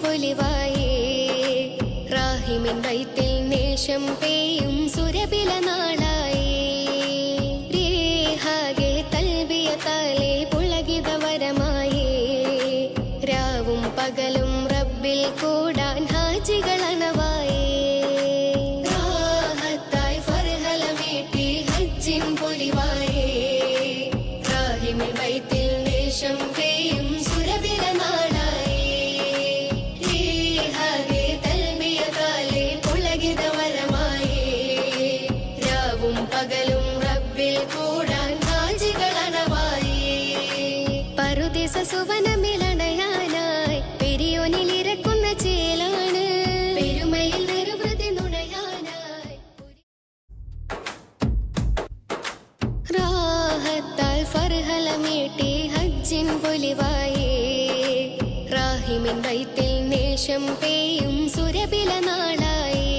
പൊലിവായേ റാഹിമിൻ ബൈത്തിൽ നേശം പെയ്യും സുരബില നാളായേ രേഹാകെ തൽബിയത്താലെ പുളകിതവരമായേ രാവും പകലും റബ്ബിൽ കൂടാൻ ഹാജികളനവായേ റാഹത്തായി ഫർഹലമീട്ടി ഹജ്ജിൻ പൊലിവായേ റാഹിമിൻ ബൈത്തിൽ നേശം പെയ്യും സുരബില നാളായേ രേഹാകെ തൽബിയത്താലെ പുളകിതവരമായേ രാവും പകലും റബ്ബിൽ കൂടാൻ ഹാജികളനവായേ പറുദിസ സുവനമിലണയാനായി പെരിയോനിലിരക്കുന്ന ചേലാണ് പെരുമയിൽ നിർവൃതി നുണയാനായി റാഹത്താൽ ഫർഹലമീട്ടി ഹജ്ജിൻ പൊലിവായേ റാഹിമിൻ ബൈത്തിൽ നേശം പെയ്യും സുരബില നാളായേ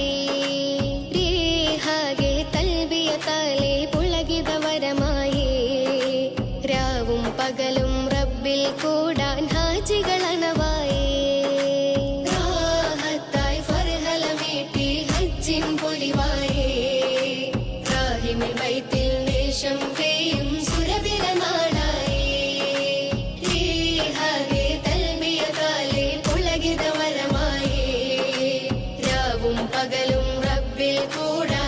രേഹാകെ തൽബിയത്താലെ പുളകിതവരമായേ രാവും പകലും റബ്ബിൽ കൂടാൻ ഹാജികളനവായേ റാഹത്തായി ഫർഹലമീട്ടി ഹജ്ജിൻ പൊലിവായേ റാഹിമിൻ ബൈത്തിൽ നേശം പെയ്യും സുരബില നാളായേ രേഹാകെ തൽബിയത്താലെ പുളകിതവരമായേ രാവും പകലും റബ്ബിൽ കൂടാൻ